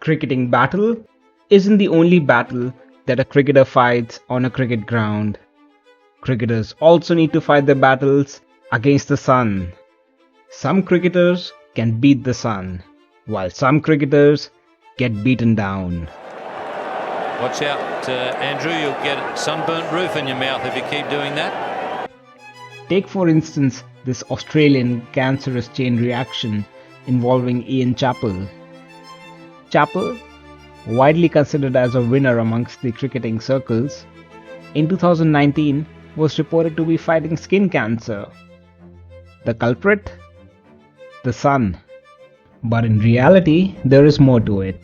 Cricketing battle isn't the only battle that a cricketer fights on a cricket ground. Cricketers also need to fight their battles against the sun. Some cricketers can beat the sun, while some cricketers get beaten down. Watch out, Andrew, you'll get a sunburnt roof in your mouth if you keep doing that. Take for instance this Australian cancerous chain reaction involving Ian Chappell. Chappell, widely considered as a winner amongst the cricketing circles, in 2019 was reported to be fighting skin cancer. The culprit? The sun. But in reality, there is more to it.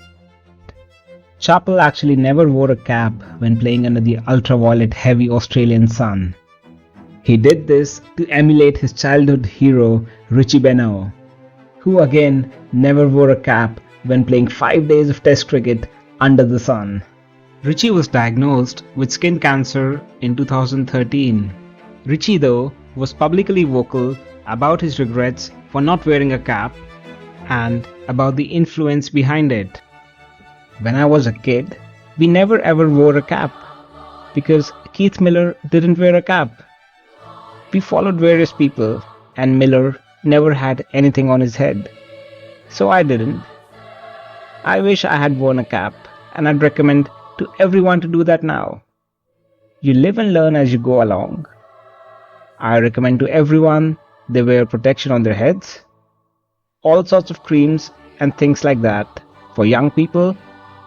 Chappell actually never wore a cap when playing under the ultraviolet heavy Australian sun. He did this to emulate his childhood hero Richie Benaud, who again never wore a cap when playing 5 days of Test cricket under the sun. Richie was diagnosed with skin cancer in 2013. Richie, though, was publicly vocal about his regrets for not wearing a cap and about the influence behind it. When I was a kid, we never ever wore a cap because Keith Miller didn't wear a cap. We followed various people and Miller never had anything on his head. So I didn't. I wish I had worn a cap, and I'd recommend to everyone to do that now. You live and learn as you go along. I recommend to everyone they wear protection on their heads, all sorts of creams and things like that for young people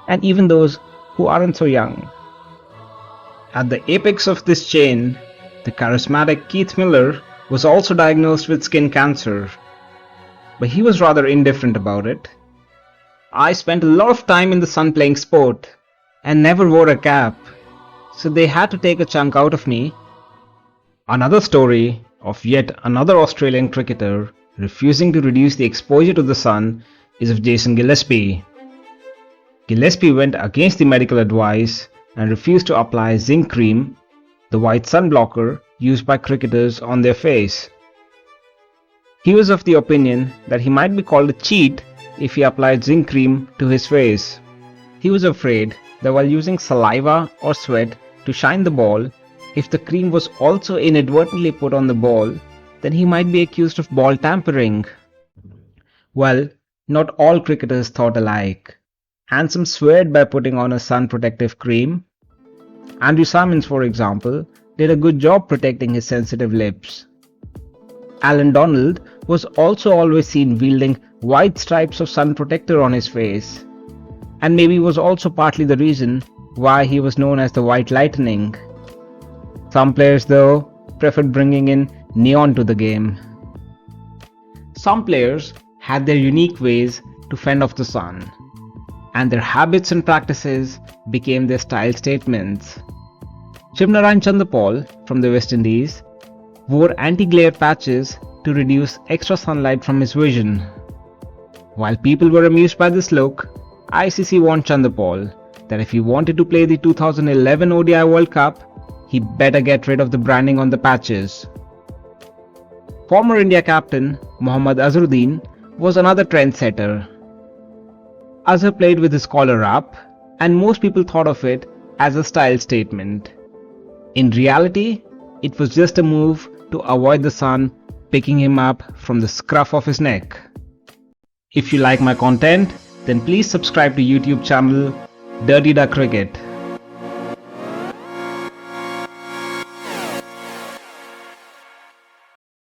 and even those who aren't so young. At the apex of this chain, the charismatic Keith Miller was also diagnosed with skin cancer, but he was rather indifferent about it. I spent a lot of time in the sun playing sport and never wore a cap, so they had to take a chunk out of me. Another story of yet another Australian cricketer refusing to reduce the exposure to the sun is of Jason Gillespie. Gillespie went against the medical advice and refused to apply zinc cream, the white sunblocker used by cricketers on their face. He was of the opinion that he might be called a cheat if he applied zinc cream to his face. He was afraid that while using saliva or sweat to shine the ball, if the cream was also inadvertently put on the ball, then he might be accused of ball tampering. Well, not all cricketers thought alike, and some sweared by putting on a sun protective cream. Andrew Symonds, for example, did a good job protecting his sensitive lips. Alan Donald was also always seen wielding white stripes of sun protector on his face, and maybe was also partly the reason why he was known as the White Lightning. Some players, though, preferred bringing in neon to the game. Some players had their unique ways to fend off the sun, and their habits and practices became their style statements. Shivnarine Chanderpaul from the West Indies wore anti-glare patches to reduce extra sunlight from his vision. While people were amused by this look, ICC warned Chanderpaul that if he wanted to play the 2011 ODI World Cup, he better get rid of the branding on the patches. Former India captain Mohammad Azharuddin was another trendsetter. Azhar played with his collar up, and most people thought of it as a style statement. In reality, it was just a move to avoid the sun picking him up from the scruff of his neck. If you like my content, then please subscribe to YouTube channel Dirty Duck Cricket.